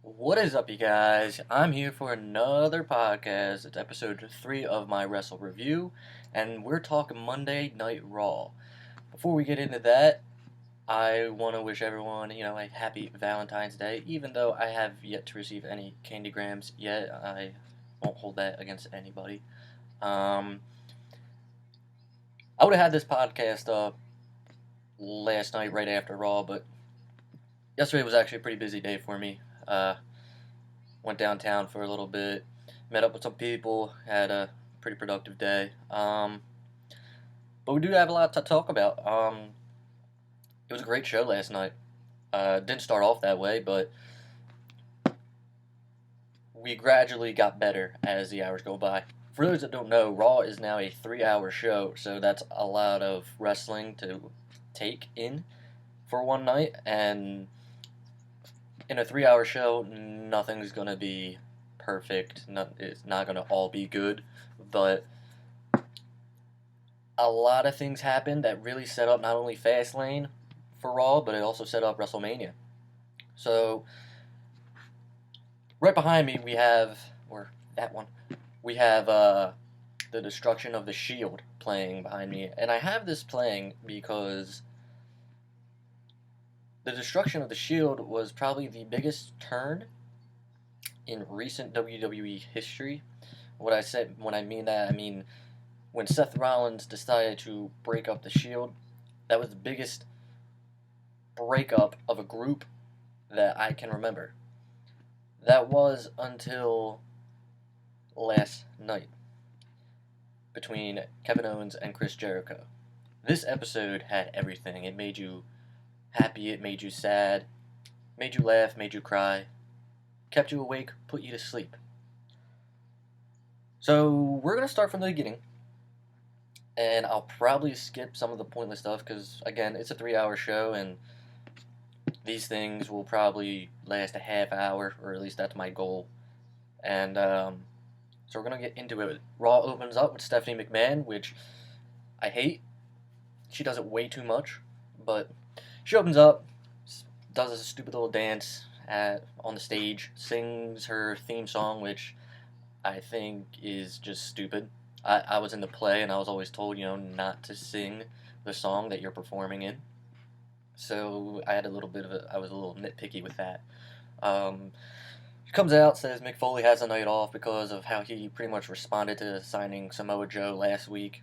What is up, you guys? I'm here for another podcast. It's episode 3 of my Wrestle Review, and we're talking Monday Night Raw. Before we get into that, I want to wish everyone, a happy Valentine's Day, even though I have yet to receive any candygrams yet. I won't hold that against anybody. Um, I would have had this podcast up last night right after Raw, but yesterday was actually a pretty busy day for me. Went downtown for a little bit, met up with some people, had a pretty productive day. But we do have a lot to talk about. It was a great show last night. Didn't start off that way, but we gradually got better as the hours go by. For those that don't know, Raw is now a 3-hour show, so that's a lot of wrestling to take in for one night. And in a 3-hour show, nothing's going to be perfect. It's not going to all be good, but a lot of things happened that really set up not only Fastlane for Raw, but it also set up WrestleMania. So, right behind me we have, or that one, we have the Destruction of the Shield playing behind me. And I have this playing because the Destruction of the Shield was probably the biggest turn in recent WWE history. When I mean that, I mean when Seth Rollins decided to break up the Shield, that was the biggest breakup of a group that I can remember. That was until last night between Kevin Owens and Chris Jericho. This episode had everything. It made you happy, it made you sad, made you laugh, made you cry, kept you awake, put you to sleep. So we're going to start from the beginning, and I'll probably skip some of the pointless stuff because, again, it's a 3-hour show, and these things will probably last a half hour, or at least that's my goal. And so we're going to get into it. Raw opens up with Stephanie McMahon, which I hate. She does it way too much, but she opens up, does a stupid little dance on the stage, sings her theme song, which I think is just stupid. I was in the play, and I was always told, not to sing the song that you're performing in. So I was a little nitpicky with that. She comes out, says Mick Foley has a night off because of how he pretty much responded to signing Samoa Joe last week.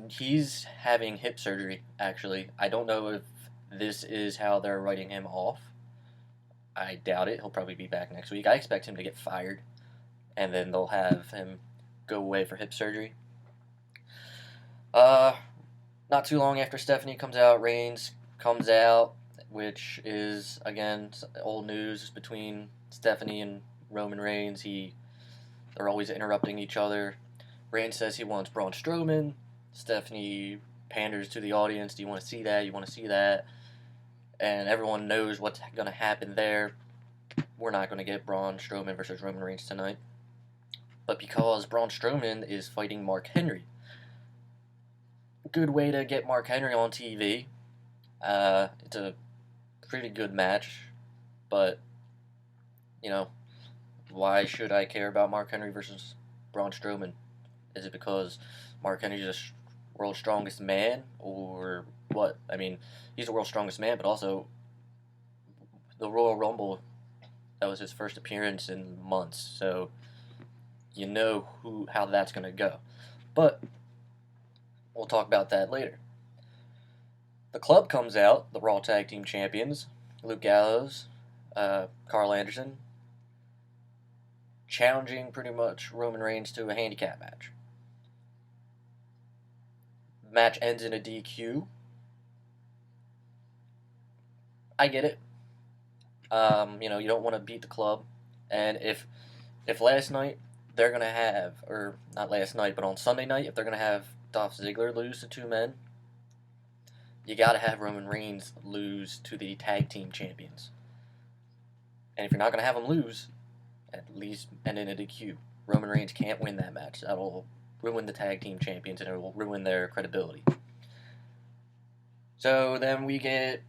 He's having hip surgery, actually. I don't know if this is how they're writing him off. I doubt it. He'll probably be back next week. I expect him to get fired, and then they'll have him go away for hip surgery. Not too long after Stephanie comes out, Reigns comes out, which is, again, old news between Stephanie and Roman Reigns. They're always interrupting each other. Reigns says he wants Braun Strowman. Stephanie panders to the audience. Do you want to see that? You want to see that? And everyone knows what's going to happen there. We're not going to get Braun Strowman versus Roman Reigns tonight. But because Braun Strowman is fighting Mark Henry. Good way to get Mark Henry on TV. It's a pretty good match. But, why should I care about Mark Henry versus Braun Strowman? Is it because Mark Henry's the world's strongest man, or what? I mean, he's the world's strongest man, but also the Royal Rumble, that was his first appearance in months, so you know how that's going to go. But we'll talk about that later. The club comes out, the Raw Tag Team Champions, Luke Gallows, Carl Anderson, challenging pretty much Roman Reigns to a handicap match. Match ends in a DQ. I get it. You don't want to beat the club. And if last night they're going to have, or not last night, but on Sunday night, if they're going to have Dolph Ziggler lose to two men, you got to have Roman Reigns lose to the tag team champions. And if you're not going to have him lose, at least end in a DQ. Roman Reigns can't win that match. That'll ruin the tag team champions, and it will ruin their credibility. So then we get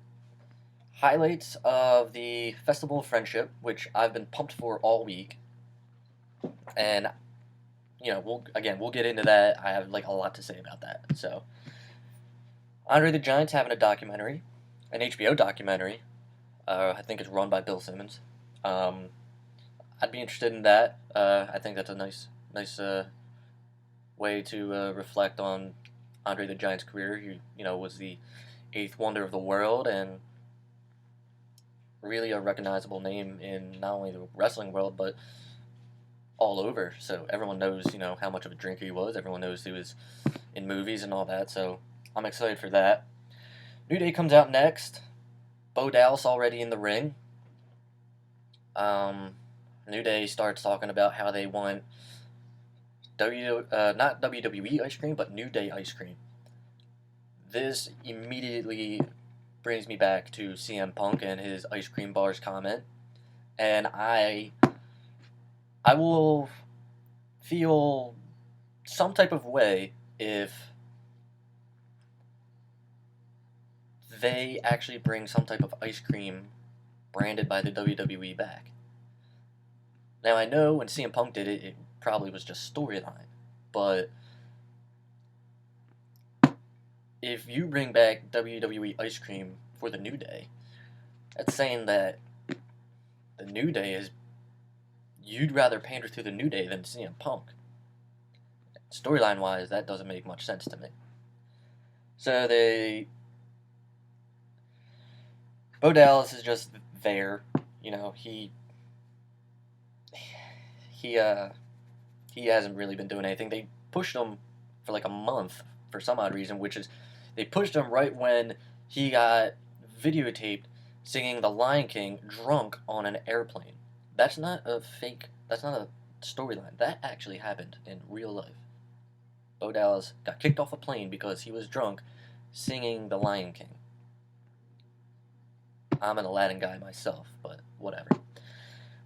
Highlights of the Festival of Friendship, which I've been pumped for all week, and we'll get into that. I have like a lot to say about that. So, Andre the Giant's having a documentary, an HBO documentary. I think it's run by Bill Simmons. Um, I'd be interested in that. I think that's a nice way to reflect on Andre the Giant's career. He, was the eighth wonder of the world and really a recognizable name in not only the wrestling world but all over. So everyone knows, how much of a drinker he was. Everyone knows he was in movies and all that. So I'm excited for that. New Day comes out next. Bo Dallas already in the ring. Um, New Day starts talking about how they want not WWE ice cream, but New Day ice cream. This immediately brings me back to CM Punk and his ice cream bars comment, and I will feel some type of way if they actually bring some type of ice cream branded by the WWE back. Now, I know when CM Punk did it, it probably was just storyline, but if you bring back WWE ice cream for the New Day, that's saying that the New Day is, you'd rather pander to the New Day than CM Punk. Storyline wise, that doesn't make much sense to me. So Bo Dallas is just there, he he hasn't really been doing anything. They pushed him for like a month for some odd reason, which is they pushed him right when he got videotaped singing The Lion King drunk on an airplane. That's not a fake. That's not a storyline. That actually happened in real life. Bo Dallas got kicked off a plane because he was drunk singing The Lion King. I'm an Aladdin guy myself, but whatever.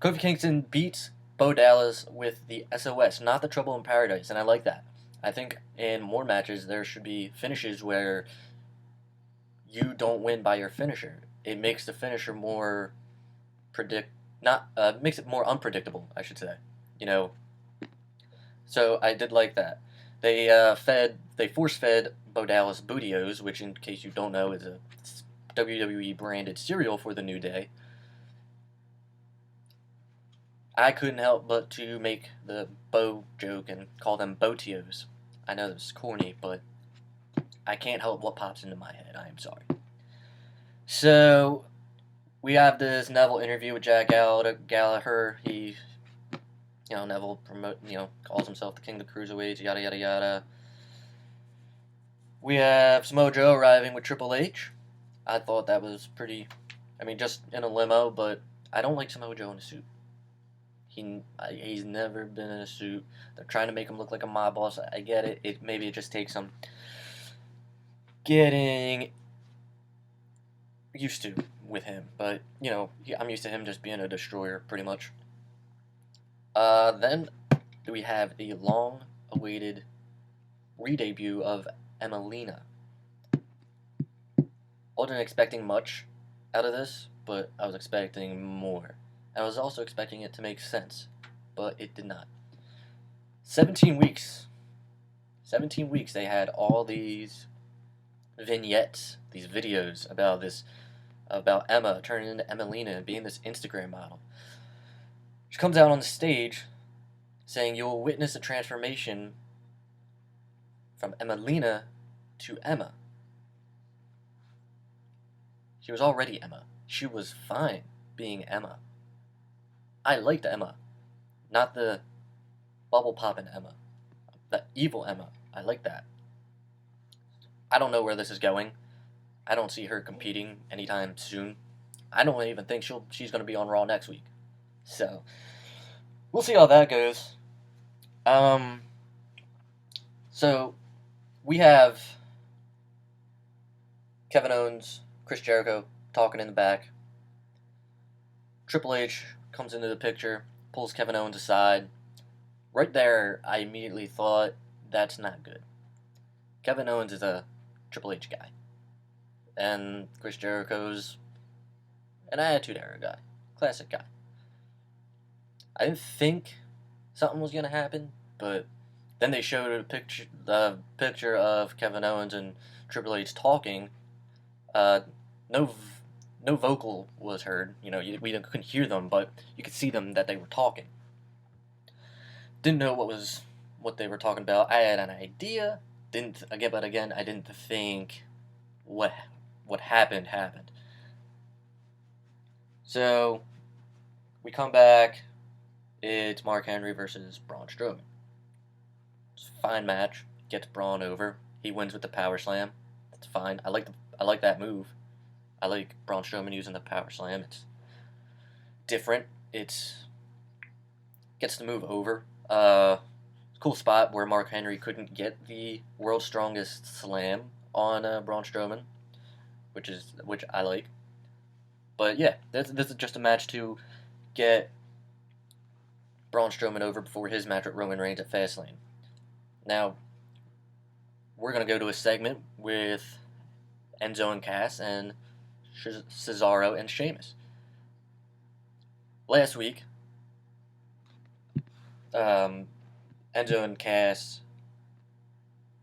Kofi Kingston beats Bo Dallas with the SOS, not the Trouble in Paradise, and I like that. I think in more matches there should be finishes where you don't win by your finisher. It makes the finisher more makes it more unpredictable, I should say. You know, so I did like that. They force fed Bo Dallas Bootios, which, in case you don't know, is a WWE branded cereal for the New Day. I couldn't help but to make the Bo joke and call them Botios. I know this is corny, but I can't help what pops into my head. I am sorry. So we have this Neville interview with Jack Gallagher. Neville calls himself the King of the Cruiserweights, yada yada yada. We have Samoa Joe arriving with Triple H. I thought that was pretty. I mean, just in a limo, but I don't like Samoa Joe in a suit. He's never been in a suit. They're trying to make him look like a mob boss. I get it. Maybe it just takes some getting used to with him. But I'm used to him just being a destroyer, pretty much. Then we have the long-awaited re-debut of Emelina. Wasn't expecting much out of this, but I was expecting more. I was also expecting it to make sense, but it did not. 17 weeks. 17 weeks they had all these vignettes, these videos about Emma turning into Emelina and being this Instagram model. She comes out on the stage saying you will witness a transformation from Emelina to Emma. She was already Emma. She was fine being Emma. I liked Emma, not the bubble popping Emma, the evil Emma. I like that. I don't know where this is going. I don't see her competing anytime soon. I don't even think she's going to be on Raw next week. So we'll see how that goes. So we have Kevin Owens, Chris Jericho talking in the back. Triple H comes into the picture, pulls Kevin Owens aside. Right there, I immediately thought, that's not good. Kevin Owens is a Triple H guy. And Chris Jericho's An attitude era guy. Classic guy. I didn't think something was gonna happen, but then they showed the picture of Kevin Owens and Triple H talking. Uh, no, no vocal was heard. We couldn't hear them, but you could see them that they were talking. Didn't know what they were talking about. I had an idea. But again, I didn't think what happened. So we come back. It's Mark Henry versus Braun Strowman. It's a fine match. Gets Braun over. He wins with the power slam. That's fine. I like that move. I like Braun Strowman using the power slam. It's different. It's gets the move over. Cool spot where Mark Henry couldn't get the world's strongest slam on Braun Strowman, which I like. But yeah, this is just a match to get Braun Strowman over before his match with Roman Reigns at Fastlane. Now, we're going to go to a segment with Enzo and Cass and Cesaro and Sheamus. Last week, Enzo and Cass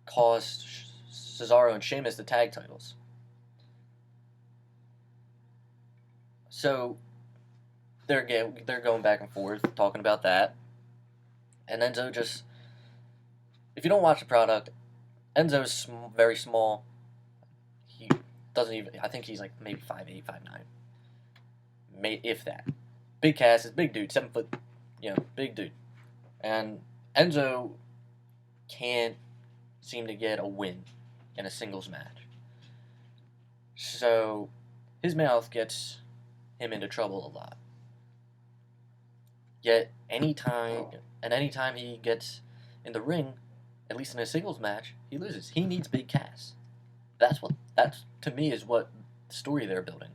cost Cesaro and Sheamus the tag titles. So they're going back and forth talking about that, and Enzo just, if you don't watch the product, Enzo's very small. He doesn't even. I think he's like maybe 5'8", 5'9", if that. Big Cass is big dude, 7 foot, big dude, and Enzo can't seem to get a win in a singles match. So his mouth gets him into trouble a lot. Yet anytime he gets in the ring, at least in a singles match, he loses. He needs Big Cass. That's to me is what the story they're building.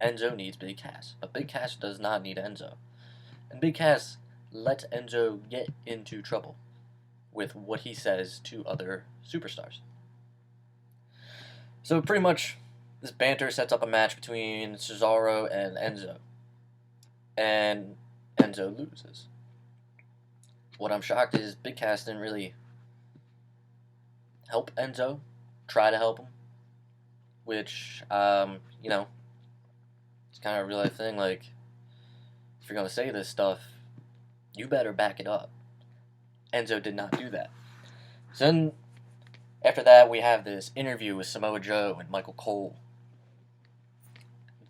Enzo needs Big Cass, but Big Cass does not need Enzo. And Big Cass lets Enzo get into trouble with what he says to other superstars. So pretty much this banter sets up a match between Cesaro and Enzo. And Enzo loses. What I'm shocked is Big Cass didn't really help Enzo, try to help him, which, it's kind of a real life thing. Like, if you're going to say this stuff, you better back it up. Enzo did not do that. So then, after that, we have this interview with Samoa Joe and Michael Cole.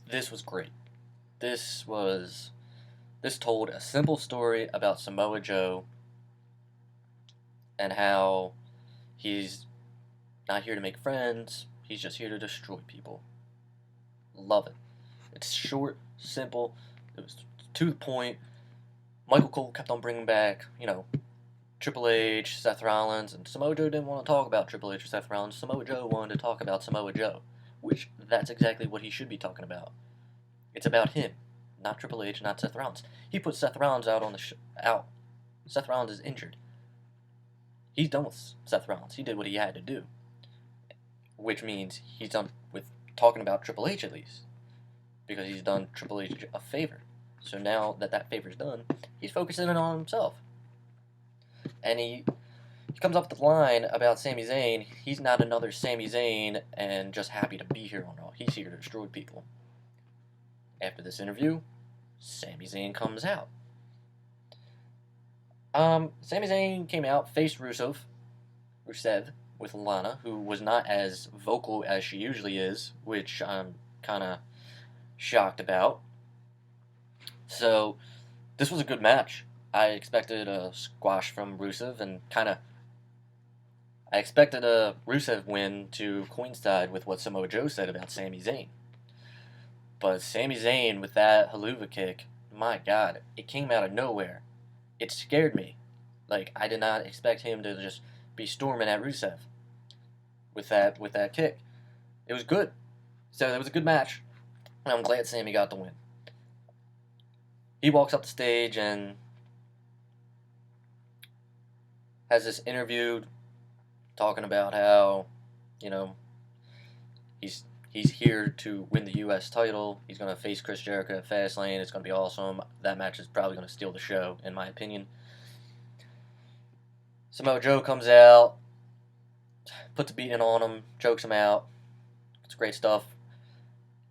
This was great. This told a simple story about Samoa Joe and how he's not here to make friends, he's just here to destroy people. Love it. It's short, simple, it was to the point. Michael Cole kept on bringing back, Triple H, Seth Rollins, and Samoa Joe didn't want to talk about Triple H or Seth Rollins. Samoa Joe wanted to talk about Samoa Joe, which that's exactly what he should be talking about. It's about him, not Triple H, not Seth Rollins. He put Seth Rollins out on the out. Seth Rollins is injured. He's done with Seth Rollins. He did what he had to do, which means he's done with talking about Triple H at least, because he's done Triple H a favor. So now that favor's done, he's focusing on himself. And he comes up with the line about Sami Zayn. He's not another Sami Zayn and just happy to be here on Raw. He's here to destroy people. After this interview, Sami Zayn comes out. Sami Zayn came out, faced Rusev with Lana, who was not as vocal as she usually is, which I'm kind of shocked about. So, this was a good match. I expected a squash from Rusev, and I expected a Rusev win to coincide with what Samoa Joe said about Sami Zayn. But Sami Zayn with that haluva kick, my God, it came out of nowhere. It scared me. Like, I did not expect him to just be storming at Rusev with that kick. It was good. So it was a good match, and I'm glad Sami got the win. He walks up the stage and has this interview talking about how, he's He's here to win the U.S. title. He's going to face Chris Jericho at Fastlane. It's going to be awesome. That match is probably going to steal the show, in my opinion. Samoa Joe comes out, puts a beating on him, chokes him out. It's great stuff.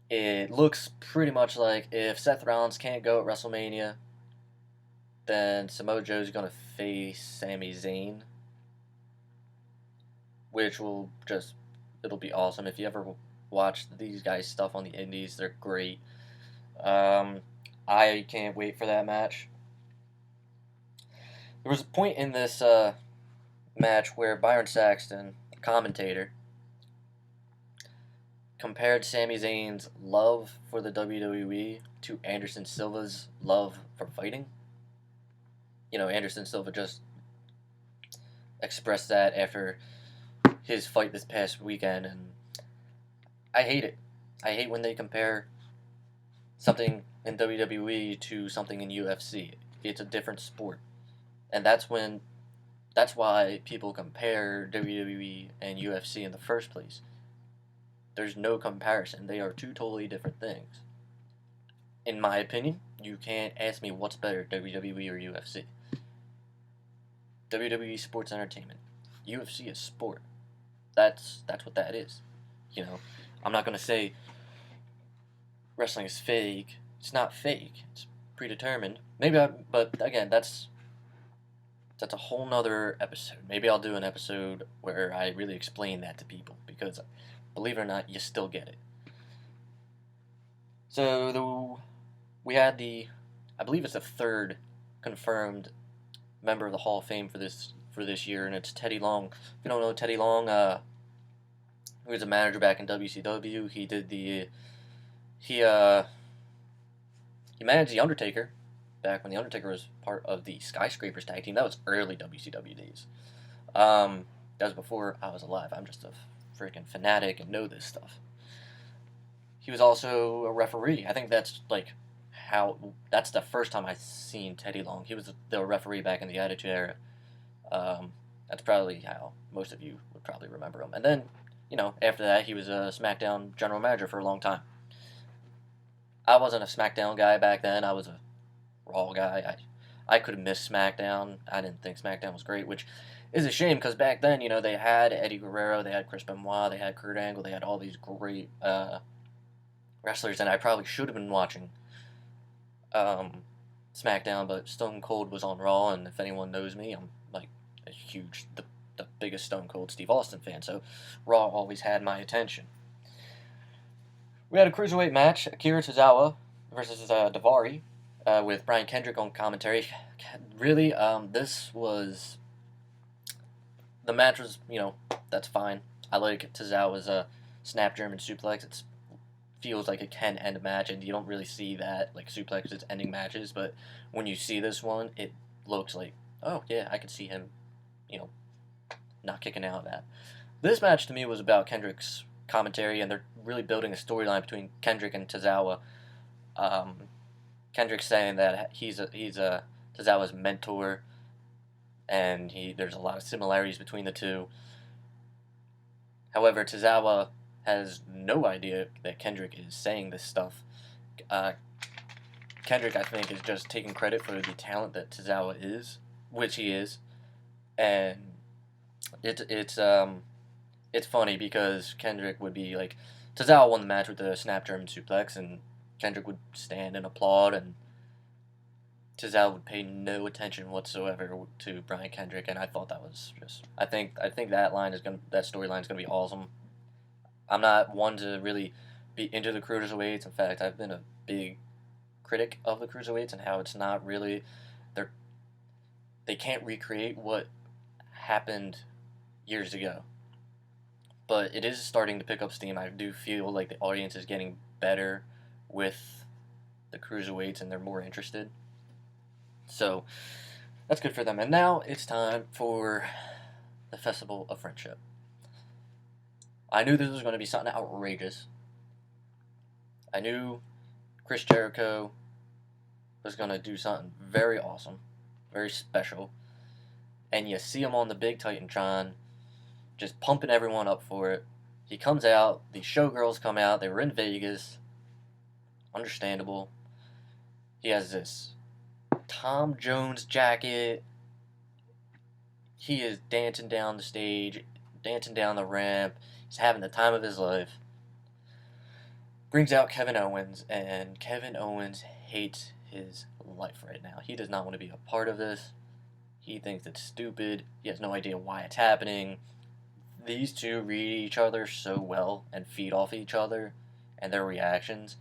It looks pretty much like if Seth Rollins can't go at WrestleMania, then Samoa Joe's going to face Sami Zayn, which will just, it'll be awesome. If you ever watch these guys' stuff on the indies, they're great. I can't wait for that match. There was a point in this match where Byron Saxton, commentator, compared Sami Zayn's love for the WWE to Anderson Silva's love for fighting. You know, Anderson Silva just expressed that after his fight this past weekend, and I hate it. I hate when they compare something in WWE to something in UFC. It's a different sport. And that's why people compare WWE and UFC in the first place. There's no comparison. They are two totally different things. In my opinion, you can't ask me what's better, WWE or UFC. WWE sports entertainment. UFC is sport. That's what that is. You know, I'm not gonna say wrestling is fake. It's not fake. It's predetermined. But again, that's a whole nother episode. Maybe I'll do an episode where I really explain that to people, because believe it or not, you still get it. So we had I believe it's the third confirmed member of the Hall of Fame for this year, and it's Teddy Long. If you don't know Teddy Long, he was a manager back in WCW. He managed the Undertaker back when the Undertaker was part of the Skyscrapers tag team. That was early WCW days. That was before I was alive. I'm just a freaking fanatic and know this stuff. He was also a referee. I think that's that's the first time I've seen Teddy Long. He was the referee back in the Attitude Era. That's probably how most of you would probably remember him. And then, after that, he was a SmackDown general manager for a long time. I wasn't a SmackDown guy back then. I was a Raw guy. I could have missed SmackDown. I didn't think SmackDown was great, which is a shame, because back then, they had Eddie Guerrero, they had Chris Benoit, they had Kurt Angle, they had all these great wrestlers, and I probably should have been watching SmackDown, but Stone Cold was on Raw, and if anyone knows me, I'm like the biggest Stone Cold Steve Austin fan, so Raw always had my attention. We had a cruiserweight match, Akira Tozawa versus Daivari, with Brian Kendrick on commentary. Really, the match was, that's fine. I like Tozawa's snap German suplex. It feels like it can end a match, and you don't really see that, like suplexes ending matches, but when you see this one, it looks like, oh yeah, I could see him, not kicking out of that. This match to me was about Kendrick's commentary, and they're really building a storyline between Kendrick and Tozawa. Kendrick's saying that he's Tozawa's mentor, and there's a lot of similarities between the two. However, Tozawa has no idea that Kendrick is saying this stuff. Kendrick, I think, is just taking credit for the talent that Tozawa is, which he is, and it's funny because Kendrick would be like, Tozawa won the match with the snap German suplex, and Kendrick would stand and applaud, and Tozawa would pay no attention whatsoever to Brian Kendrick, and I thought that was just, I think that storyline is gonna be awesome. I'm not one to really be into the cruiserweights. In fact, I've been a big critic of the cruiserweights and how it's not really, they can't recreate what happened years ago. But it is starting to pick up steam. I do feel like the audience is getting better with the cruiserweights, and they're more interested. So that's good for them. And now it's time for the Festival of Friendship. I knew this was going to be something outrageous. I knew Chris Jericho was going to do something very awesome, very special. And you see him on the big Titantron, just pumping everyone up for it. He comes out, the showgirls come out, they were in Vegas, understandable. He has this Tom Jones jacket. He is dancing down the stage, dancing down the ramp. He's having the time of his life. Brings out Kevin Owens, and Kevin Owens hates his life right now. He does not want to be a part of this. He thinks it's stupid. He has no idea why it's happening. These two read each other so well and feed off each other and their reactions.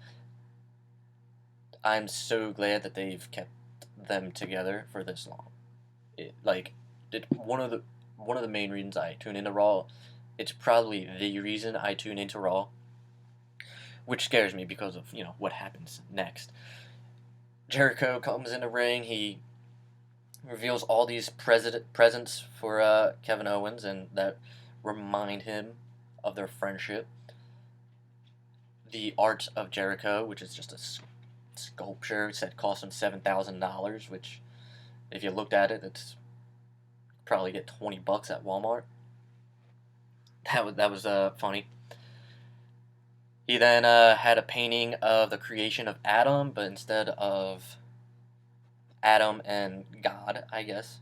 I'm so glad that they've kept them together for this long. One of the main reasons I tune into Raw. It's probably the reason I tune into Raw, which scares me because of what happens next. Jericho comes in the ring. He reveals all these presents for Kevin Owens, and that remind him of their friendship. The Art of Jericho, which is just a sculpture, said cost him $7,000, which, if you looked at it, it's probably get $20 at Walmart. That was funny. He then had a painting of the creation of Adam, but instead of Adam and God, I guess,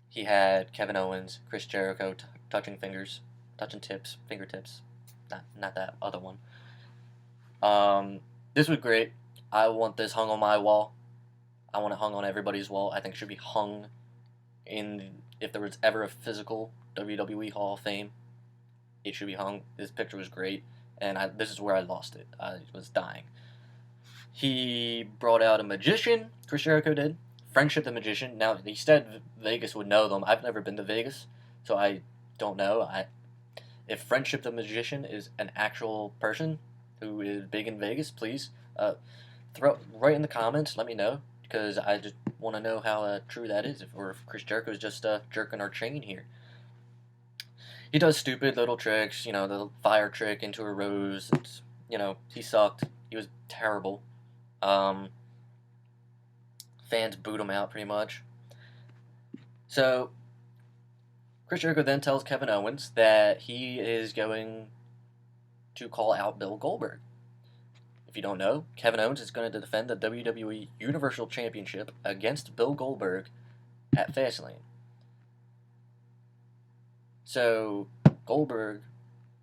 he had Kevin Owens, Chris Jericho touching fingertips. Not that other one. This was great. I want this hung on my wall. I want it hung on everybody's wall. I think it should be hung if there was ever a physical WWE Hall of Fame, it should be hung. This picture was great, and this is where I lost it. I was dying. He brought out a magician, Chris Jericho did. Friendship the Magician. Now, he said Vegas would know them. I've never been to Vegas, so I don't know. If Friendship the Magician is an actual person who is big in Vegas, please write in the comments. Let me know, because I just want to know how true that is, or if Chris Jericho is just jerking our chain here. He does stupid little tricks, the fire trick into a rose. He sucked. He was terrible. Fans boot him out pretty much. So, Chris Jericho then tells Kevin Owens that he is going to call out Bill Goldberg. If you don't know, Kevin Owens is going to defend the WWE Universal Championship against Bill Goldberg at Fastlane. So, Goldberg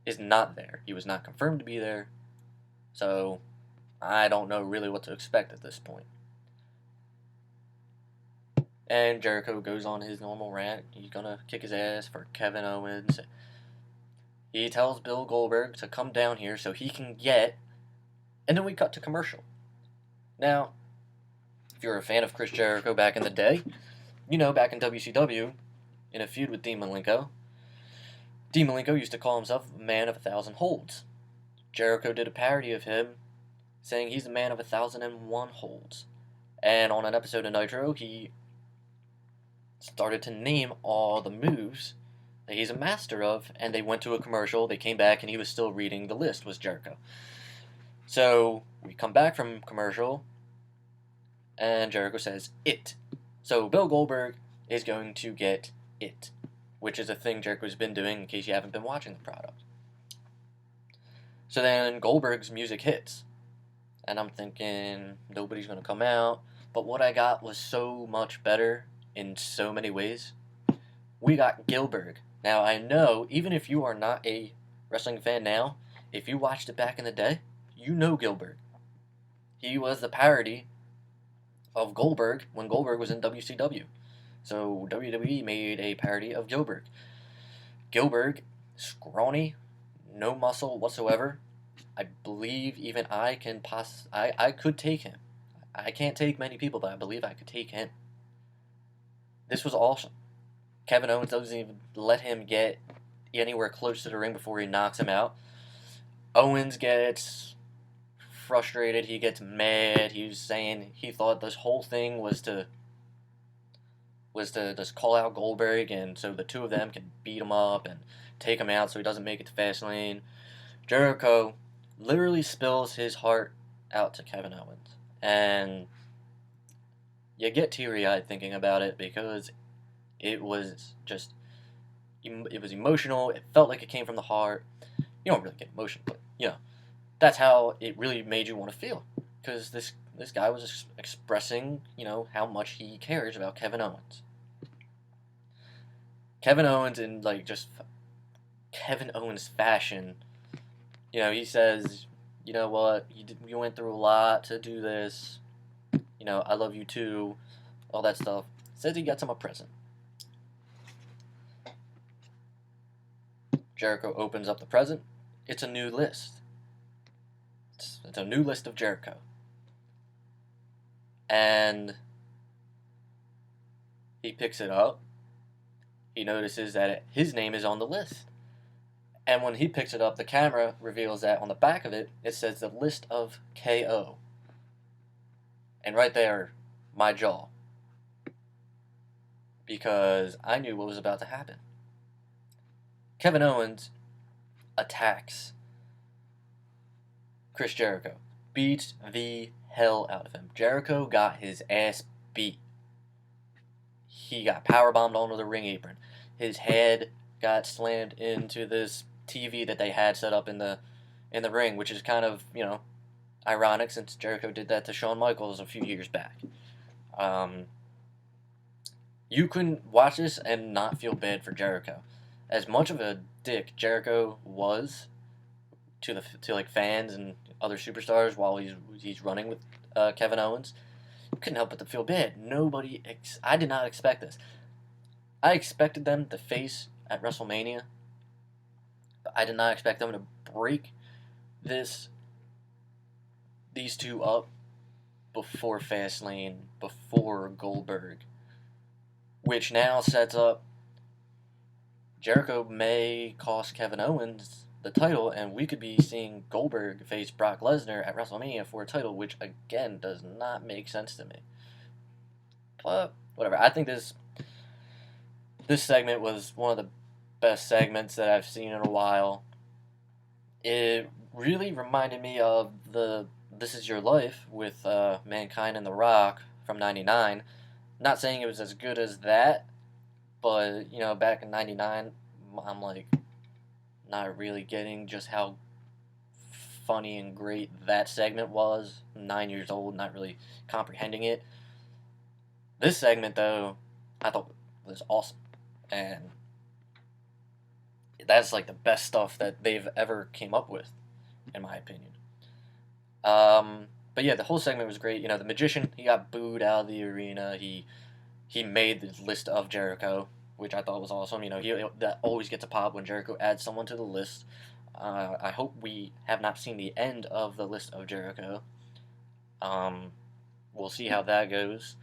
is not there. He was not confirmed to be there. So, I don't know really what to expect at this point. And Jericho goes on his normal rant. He's going to kick his ass for Kevin Owens. He tells Bill Goldberg to come down here so he can get... And then we cut to commercial. Now, if you're a fan of Chris Jericho back in the day, back in WCW, in a feud with Dean Malenko, Dean Malenko used to call himself a man of 1,000 holds. Jericho did a parody of him, saying he's a man of 1,001 holds. And on an episode of Nitro, he started to name all the moves that he's a master of, and they went to a commercial, they came back, and he was still reading the list, was Jericho. So, we come back from commercial, and Jericho says, it. So, Bill Goldberg is going to get it, which is a thing Jericho's been doing in case you haven't been watching the product. So then Goldberg's music hits, and I'm thinking, nobody's going to come out, but what I got was so much better in so many ways. We got Gilbert. Now, I know, even if you are not a wrestling fan now, if you watched it back in the day, you know Gilbert. He was the parody of Goldberg when Goldberg was in WCW. So WWE made a parody of Gilbert. Gilbert, scrawny, no muscle whatsoever. I believe even I could take him. I can't take many people, but I believe I could take him. This was awesome. Kevin Owens doesn't even let him get anywhere close to the ring before he knocks him out. Owens gets frustrated. He gets mad. He's saying he thought this whole thing was to just call out Goldberg, and so the two of them can beat him up and take him out so he doesn't make it to Fastlane. Jericho literally spills his heart out to Kevin Owens, and you get teary-eyed thinking about it because it was emotional. It felt like it came from the heart. You don't really get emotion, but that's how it really made you want to feel, because this guy was expressing how much he cares about Kevin Owens. Kevin Owens in like just Kevin Owens fashion. He says, you know what, you went through a lot to do this. I love you too, all that stuff. Says he gets him a present. Jericho opens up the present. It's a new list. It's a new list of Jericho. And he picks it up. He notices that his name is on the list. And when he picks it up, the camera reveals that on the back of it, it says the list of KO. And right there, my jaw. Because I knew what was about to happen. Kevin Owens attacks Chris Jericho. Beats the hell out of him. Jericho got his ass beat. He got powerbombed onto the ring apron. His head got slammed into this TV that they had set up in the ring, which is kind of, ironic since Jericho did that to Shawn Michaels a few years back. You couldn't watch this and not feel bad for Jericho. As much of a dick Jericho was to like fans and other superstars while he's running with Kevin Owens, you couldn't help but to feel bad. I did not expect this. I expected them to face at WrestleMania, but I did not expect them to break these two up before Fastlane, before Goldberg, which now sets up Jericho may cost Kevin Owens the title, and we could be seeing Goldberg face Brock Lesnar at WrestleMania for a title, which again does not make sense to me. But whatever. I think this segment was one of the best segments that I've seen in a while. It really reminded me of the This Is Your Life with Mankind and The Rock from '99. Not saying it was as good as that, but back in '99, I'm like not really getting just how funny and great that segment was. 9 years old, not really comprehending it. This segment, though, I thought was awesome, and that's like the best stuff that they've ever came up with, in my opinion. But yeah, the whole segment was great. The magician, he got booed out of the arena. He made the list of Jericho, which I thought was awesome. That always gets a pop when Jericho adds someone to the list. I hope we have not seen the end of the list of Jericho. We'll see how that goes.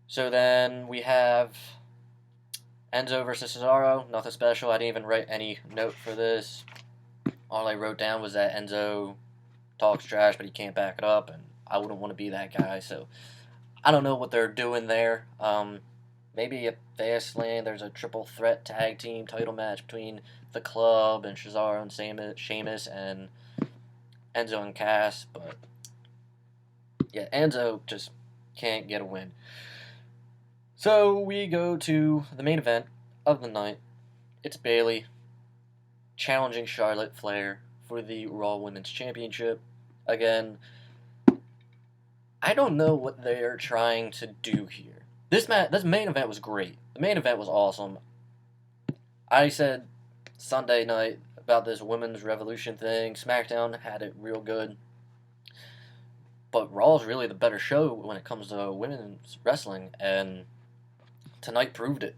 So then we have Enzo versus Cesaro. Nothing special. I didn't even write any note for this. All I wrote down was that Enzo talks trash, but he can't back it up, and I wouldn't want to be that guy. So I don't know what they're doing there. Maybe at Fastlane there's a triple threat tag team title match between the Club and Cesaro and Sheamus and Enzo and Cass, but yeah, Enzo just can't get a win. So we go to the main event of the night. It's Bayley challenging Charlotte Flair for the Raw Women's Championship. Again, I don't know what they're trying to do here. This main event was great. The main event was awesome. I said Sunday night about this Women's Revolution thing. SmackDown had it real good. But Raw's really the better show when it comes to women's wrestling, and tonight proved it.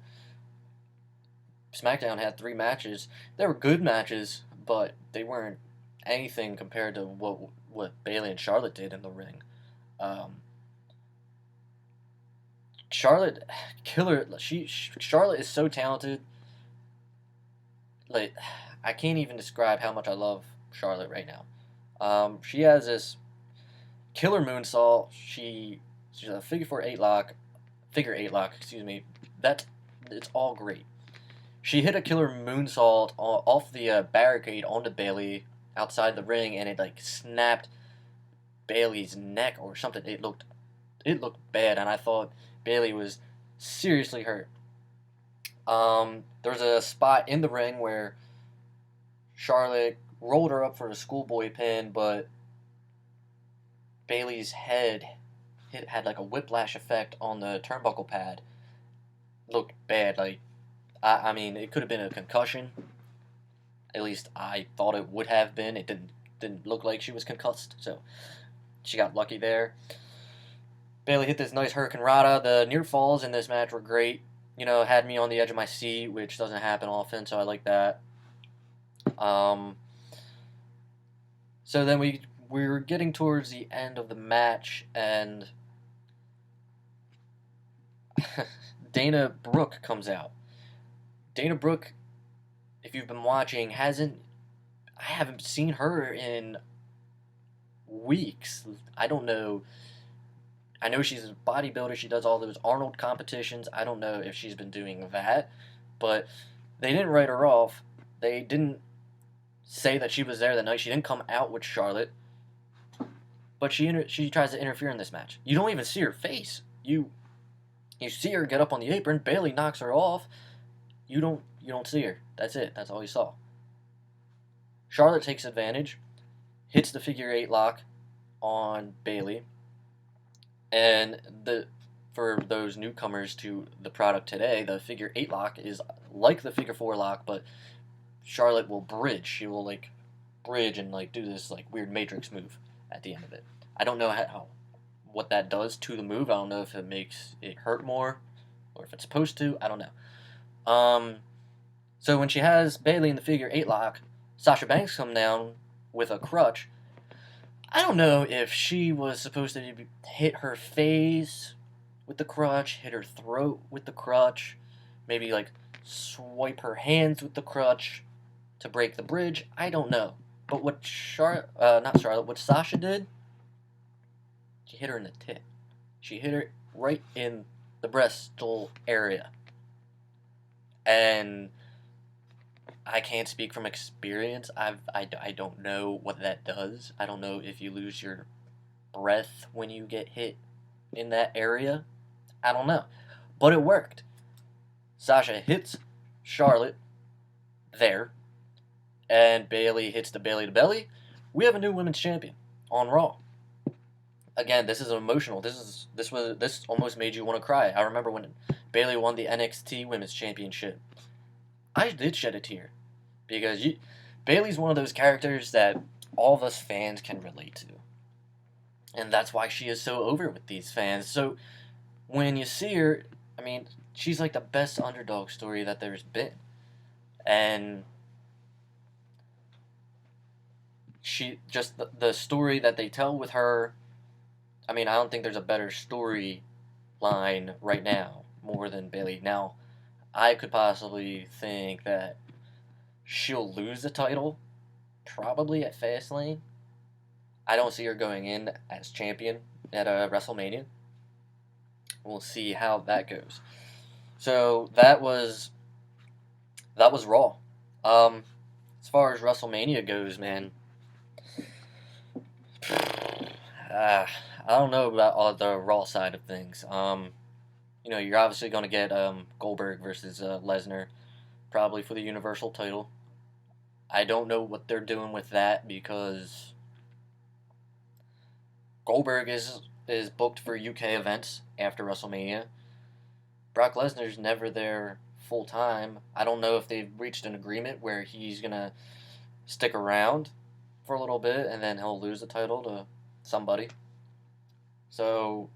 SmackDown had 3 matches. They were good matches, but they weren't anything compared to what Bayley and Charlotte did in the ring. Charlotte, killer. Charlotte is so talented. Like, I can't even describe how much I love Charlotte right now. She has this killer moonsault. She's a figure 8 lock. Excuse me. It's all great. She hit a killer moonsault off the barricade onto Bayley outside the ring, and it like snapped Bayley's neck or something. It looked bad, and I thought Bayley was seriously hurt. There's a spot in the ring where Charlotte rolled her up for a schoolboy pin, but Bayley's head had like a whiplash effect on the turnbuckle pad. Looked bad. Like, I mean, it could have been a concussion. At least I thought it would have been. It didn't look like she was concussed, so she got lucky there. Bayley hit this nice Hurricane Rana. The near falls in this match were great. You know, had me on the edge of my seat, which doesn't happen often, so I like that. So then we were getting towards the end of the match, and Dana Brooke comes out. Dana Brooke, if you've been watching, I haven't seen her in weeks. I don't know. I know she's a bodybuilder. She does all those Arnold competitions. I don't know if she's been doing that, but they didn't write her off. They didn't say that she was there that night. She didn't come out with Charlotte, but she tries to interfere in this match. You don't even see her face. You see her get up on the apron. Bayley knocks her off. You don't see her. That's it. That's all you saw. Charlotte takes advantage, hits the figure 8 lock on Bayley, and for those newcomers to the product today, the figure 8 lock is like the figure 4 lock, but Charlotte will bridge. She will like bridge and like do this like weird matrix move at the end of it. I don't know what that does to the move. I don't know if it makes it hurt more or if it's supposed to. I don't know. So when she has Bayley in the figure 8 lock, Sasha Banks come down with a crutch. I don't know if she was supposed to hit her face with the crutch, hit her throat with the crutch, maybe like swipe her hands with the crutch to break the bridge. I don't know. But what what Sasha did, she hit her in the tit. She hit her right in the breastal area. And I can't speak from experience. I don't know what that does. I don't know if you lose your breath when you get hit in that area. I don't know. But it worked. Sasha hits Charlotte there, and Bayley hits the Bayley to belly. We have a new women's champion on Raw. Again, this is emotional. This almost made you want to cry. I remember when Bayley won the NXT Women's Championship. I did shed a tear because Bayley's one of those characters that all of us fans can relate to, and that's why she is so over with these fans. So when you see her, I mean, she's like the best underdog story that there's been, and she just the story that they tell with her. I mean, I don't think there's a better story line right now more than Bayley. Now, I could possibly think that she'll lose the title, probably at Fastlane. I don't see her going in as champion at WrestleMania. We'll see how that goes. So that was Raw. As far as WrestleMania goes, man, I don't know about all the Raw side of things. You're obviously going to get Goldberg versus Lesnar, probably for the Universal title. I don't know what they're doing with that because Goldberg is booked for UK events after WrestleMania. Brock Lesnar's never there full time. I don't know if they've reached an agreement where he's going to stick around for a little bit and then he'll lose the title to somebody. So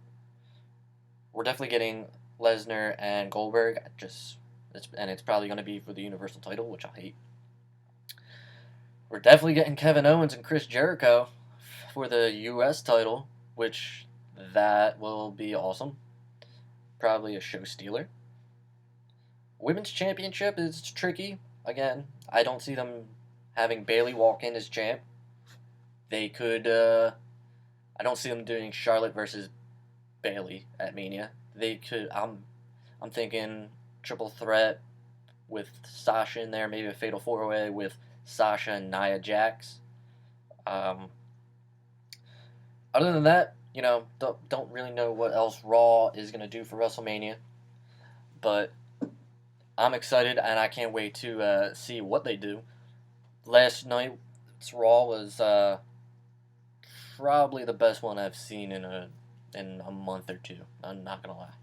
we're definitely getting Lesnar and Goldberg. It's probably going to be for the Universal title, which I hate. We're definitely getting Kevin Owens and Chris Jericho for the US title, which that will be awesome. Probably a show stealer. Women's Championship is tricky. Again, I don't see them having Bayley walk in as champ. They could. I don't see them doing Charlotte versus Bayley at Mania. They could. I'm thinking triple threat with Sasha in there, maybe a fatal 4-way with Sasha and Nia Jax. Other than that, don't really know what else Raw is going to do for WrestleMania. But I'm excited, and I can't wait to see what they do. last night's Raw was probably the best one I've seen in a month or two. I'm not gonna lie.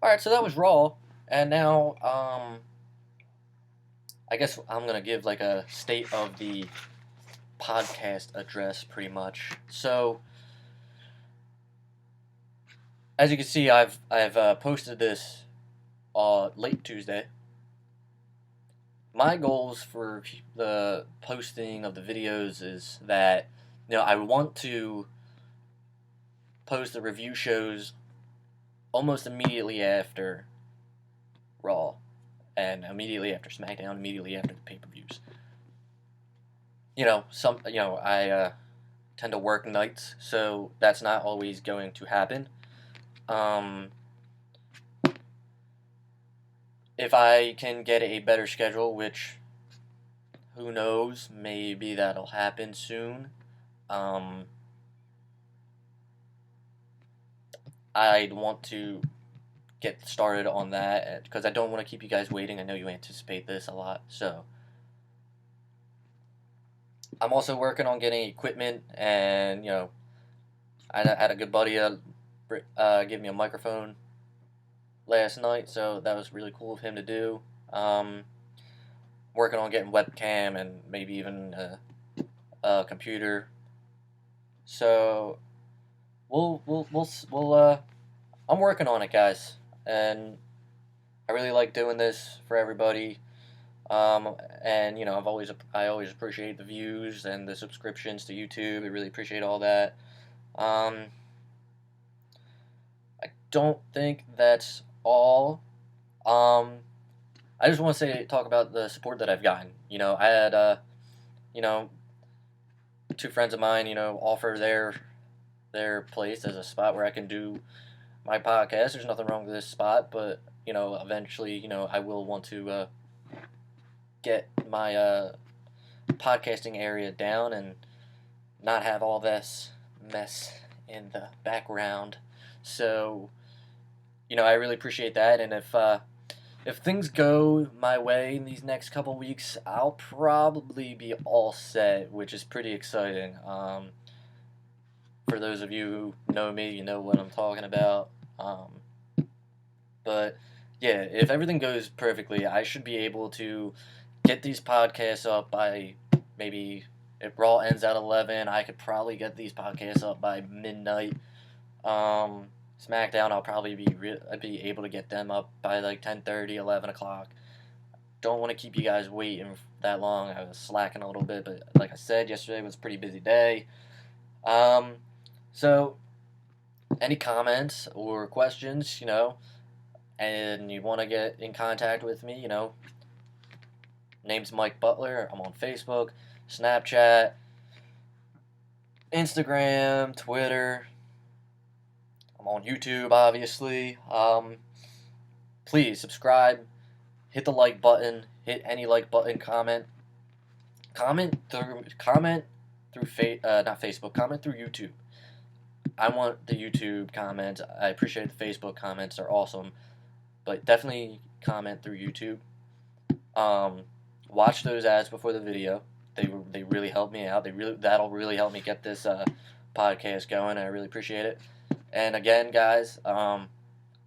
All right, so that was Raw, and now I guess I'm gonna give like a state of the podcast address, pretty much. So as you can see, I've posted this late Tuesday. My goals for the posting of the videos is that, I want to post the review shows almost immediately after Raw, and immediately after SmackDown, immediately after the pay-per-views. I tend to work nights, so that's not always going to happen. If I can get a better schedule, which, who knows, maybe that'll happen soon. I'd want to get started on that because I don't want to keep you guys waiting. I know you anticipate this a lot, so I'm also working on getting equipment, and I had a good buddy give me a microphone last night, so that was really cool of him to do. Working on getting webcam and maybe even a computer. So I'm working on it, guys, and I really like doing this for everybody. And I always appreciate the views and the subscriptions to YouTube. I really appreciate all that. I don't think that's all. I just want to talk about the support that I've gotten. I had two friends of mine, offer their place as a spot where I can do my podcast. There's nothing wrong with this spot, but eventually, I will want to get my podcasting area down and not have all this mess in the background. So, I really appreciate that, and if things go my way in these next couple weeks, I'll probably be all set, which is pretty exciting. For those of you who know me, you know what I'm talking about. But yeah, if everything goes perfectly, I should be able to get these podcasts up by maybe, if Raw ends at 11, I could probably get these podcasts up by midnight. SmackDown, I'll probably be able to get them up by like 10:30, 11 o'clock. Don't want to keep you guys waiting that long. I was slacking a little bit, but like I said, yesterday was a pretty busy day. So any comments or questions, and you want to get in contact with me, name's Mike Butler. I'm on Facebook, Snapchat, Instagram, Twitter. I'm on YouTube, obviously. Please subscribe, hit the like button, hit any like button, comment through not Facebook, comment through YouTube. I want the YouTube comments. I appreciate the Facebook comments; they're awesome, but definitely comment through YouTube. Watch those ads before the video. They really help me out. That'll really help me get this podcast going. I really appreciate it. And again, guys, I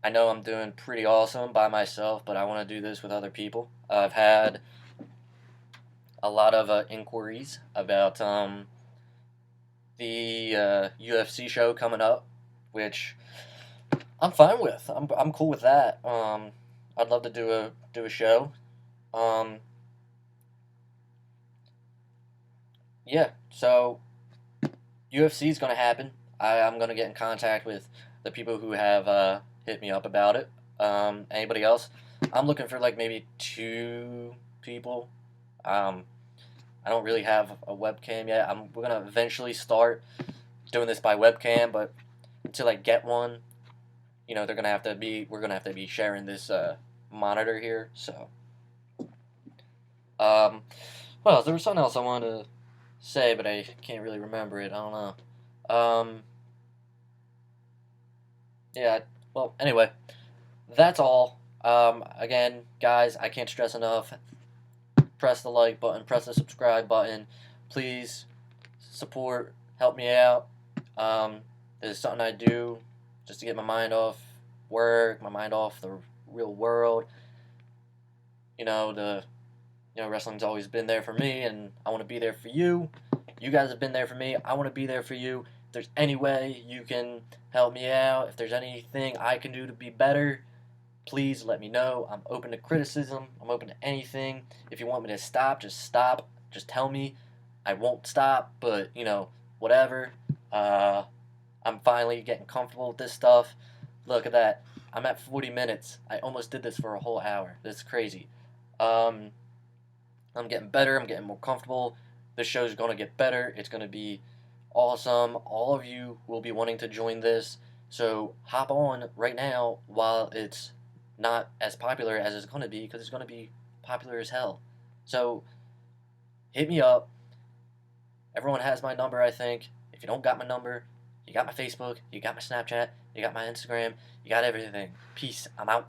know I'm doing pretty awesome by myself, but I want to do this with other people. I've had a lot of inquiries about the UFC show coming up, which I'm fine with. I'm cool with that. I'd love to do a show. Yeah, so UFC is gonna happen. I'm gonna get in contact with the people who have hit me up about it. Anybody else? I'm looking for like maybe 2 people. I don't really have a webcam yet. We're gonna eventually start doing this by webcam, but until I get one, we're gonna have to be sharing this monitor here. So, well, there was something else I wanted to say, but I can't really remember it. I don't know. Yeah. Well, anyway, that's all. Again, guys, I can't stress enough. press the like button, press the subscribe button. Please support, help me out. This is something I do just to get my mind off work, my mind off the real world. Wrestling's always been there for me, and I want to be there for you. You guys have been there for me. I want to be there for you. If there's any way you can help me out, if there's anything I can do to be better, please let me know. I'm open to criticism. I'm open to anything. If you want me to stop, just stop. Just tell me. I won't stop, but, whatever. I'm finally getting comfortable with this stuff. Look at that. I'm at 40 minutes. I almost did this for a whole hour. That's crazy. I'm getting better. I'm getting more comfortable. This show's going to get better. It's going to be awesome. All of you will be wanting to join this. So hop on right now while it's not as popular as it's going to be, because it's going to be popular as hell. So hit me up. Everyone has my number, I think. If you don't got my number, you got my Facebook, you got my Snapchat, you got my Instagram, you got everything. Peace. I'm out.